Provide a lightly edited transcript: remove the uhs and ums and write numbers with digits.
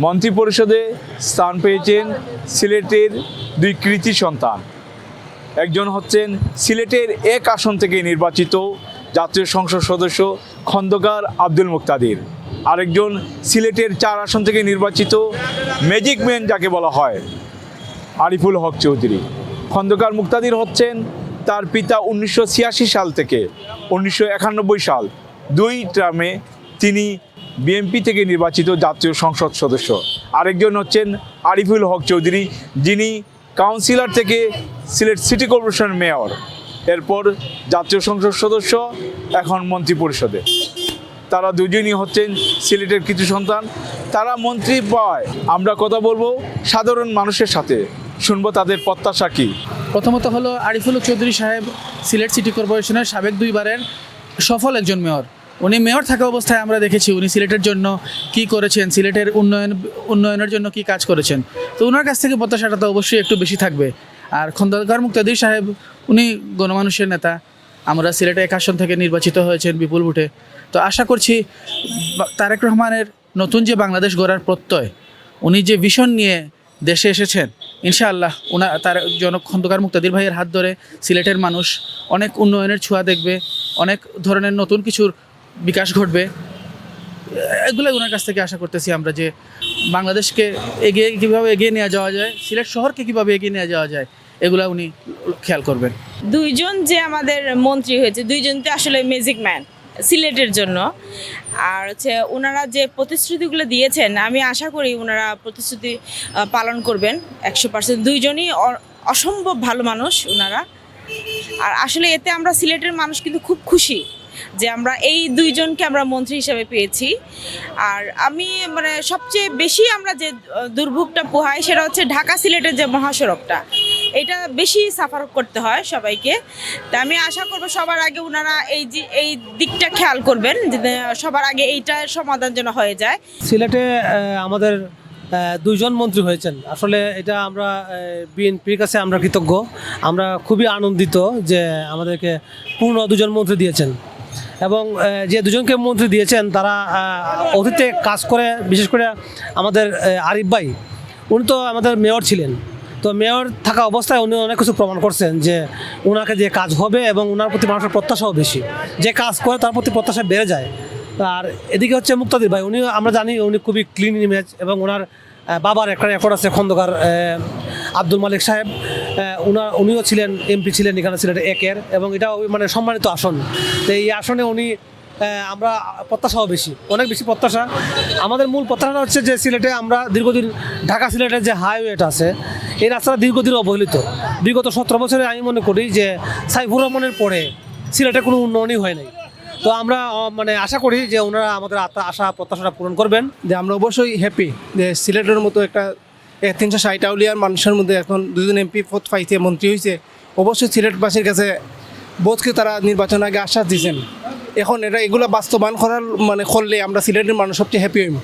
মন্ত্রিপরিষদে স্থান পেয়েছেন সিলেটের দুই কৃতি সন্তান। একজন হচ্ছেন সিলেটের এক আসন থেকে নির্বাচিত জাতীয় সংসদ সদস্য খন্দকার আব্দুল মুক্তাদির, আরেকজন সিলেটের 4 আসন থেকে নির্বাচিত ম্যাজিক ম্যান যাকে বলা হয় আরিফুল হক চৌধুরী। খন্দকার মুক্তাদির হচ্ছেন তার পিতা 1986 সাল থেকে 1991 সাল 2 টার্মে তিনি বিএনপি থেকে নির্বাচিত জাতীয় সংসদ সদস্য। আরেকজন হচ্ছেন আরিফুল হক চৌধুরী, যিনি কাউন্সিলর থেকে সিলেট সিটি কর্পোরেশন মেয়র, এরপর জাতীয় সংসদ সদস্য, এখন মন্ত্রিপরিষদে। তারা দুজনই হচ্ছেন সিলেটের কিছু সন্তান। তারা মন্ত্রী পায়। আমরা কথা বলবো সাধারণ মানুষের সাথে, শুনবো তাদের প্রত্যাশা কী। প্রথমত হলো আরিফুল হক চৌধুরী সাহেব সিলেট সিটি কর্পোরেশনের সাবেক 2 বারের সফল একজন মেয়র। উনি মেয়র থাকা অবস্থায় আমরা দেখেছি উনি সিলেটের জন্য কি করেছেন, সিলেটের উন্নয়নের জন্য কি কাজ করেছেন। তো ওনার কাছ থেকে প্রত্যাশাটা তো অবশ্যই একটু বেশি থাকবে। আর খন্দকার মুক্তাদির সাহেব উনি গণমানুষের নেতা। আমরা সিলেটে 1 আসন থেকে নির্বাচিত হয়েছেন বিপুল ভোটে। তো আশা করছি তারেক রহমানের নতুন যে বাংলাদেশ গড়ার প্রত্যয়, উনি যে ভিশন নিয়ে দেশে এসেছেন, ইনশাআল্লাহ তার খন্দকার মুক্তাদির ভাইয়ের হাত ধরে সিলেটের মানুষ অনেক উন্নয়নের ছোঁয়া দেখবে, অনেক ধরনের নতুন কিছুর বিকাশ ঘটবে। এগুলো ওনার কাছ থেকে আশা করতেছি আমরা, যে বাংলাদেশকে কীভাবে এগিয়ে নিয়ে যাওয়া যায়, সিলেট শহরকে কীভাবে এগিয়ে নিয়ে যাওয়া যায়, এগুলো উনি খেয়াল করবেন। দুইজন যে আমাদের মন্ত্রী হয়েছে, দুইজন তো আসলে ম্যাজিক ম্যান সিলেটের জন্য। আর ওনারা যে প্রতিশ্রুতিগুলো দিয়েছেন, আমি আশা করি ওনারা প্রতিশ্রুতি পালন করবেন 100%। দুইজনই অসম্ভব ভালো মানুষ ওনারা। আর আসলে এতে আমরা সিলেটের মানুষ কিন্তু খুব খুশি যে আমরা এই দুইজনকে আমরা মন্ত্রী হিসেবে পেয়েছি। আর আমি সবচেয়ে বেশি আমরা যে দুর্ভোগটা পোহাই, সেটা হচ্ছে ঢাকা সিলেটের যে মহাসড়কটা, এটা বেশি সাফার করতে হয় সবাইকে। তা আমি আশা করব সবার আগে ওনারা এই দিকটা খেয়াল করবেন, যে সবার আগে এইটার সমাধান যেন হয়ে যায়। সিলেটে আমাদের 2 জন মন্ত্রী হয়েছেন। আসলে এটা আমরা বিএনপির কাছে আমরা কৃতজ্ঞ। আমরা খুবই আনন্দিত যে আমাদেরকে পূর্ণ 2 জন মন্ত্রী দিয়েছেন, এবং যে 2 জনকে মন্ত্রী দিয়েছেন তারা অতীতে কাজ করে। বিশেষ করে আমাদের আরিফ ভাই, উনি তো আমাদের মেয়র ছিলেন। তো মেয়র থাকা অবস্থায় উনি অনেক কিছু প্রমাণ করছেন যে ওনাকে যে কাজ হবে, এবং ওনার প্রতি মানুষের প্রত্যাশাও বেশি। যে কাজ করে তার প্রতি প্রত্যাশা বেড়ে যায়। আর এদিকে হচ্ছে মুক্তাদির ভাই, উনি আমরা জানি উনি খুবই ক্লিন ইমেজ, এবং ওনার বাবার একটা রেকর্ড আছে খন্দকার আব্দুল মালিক সাহেব। উনিও ছিলেন এমপি ছিলেন এখানে সিলেটে 1-এর, এবং এটাও সম্মানিত আসন। তো এই আসনে উনি আমরা প্রত্যাশাও বেশি, অনেক বেশি প্রত্যাশা। আমাদের মূল প্রত্যাশাটা হচ্ছে যে সিলেটে আমরা দীর্ঘদিন ঢাকা সিলেটের যে হাইওয়েটা আছে, এই রাস্তাটা দীর্ঘদিন অবহেলিত। বিগত 17 বছরে আমি মনে করি যে সাইফুর রহমানের পরে সিলেটে কোনো উন্নয়নই হয় নাই। তো আমরা আশা করি যে ওনারা আমাদের আশা প্রত্যাশাটা পূরণ করবেন। যে আমরা অবশ্যই হ্যাপি যে সিলেটের মতো একটা 360 আউলিয়ার মানুষের মধ্যে এখন 2 জন এমপি পদ পাইছে, মন্ত্রী হয়েছে। অবশ্যই সিলেটবাসীর কাছে বোধকে তারা নির্বাচন আগে আশ্বাস দিয়েছেন। এখন এগুলো বাস্তবায়ন করার করলে আমরা সিলেটের মানুষ সবচেয়ে হ্যাপি হইব।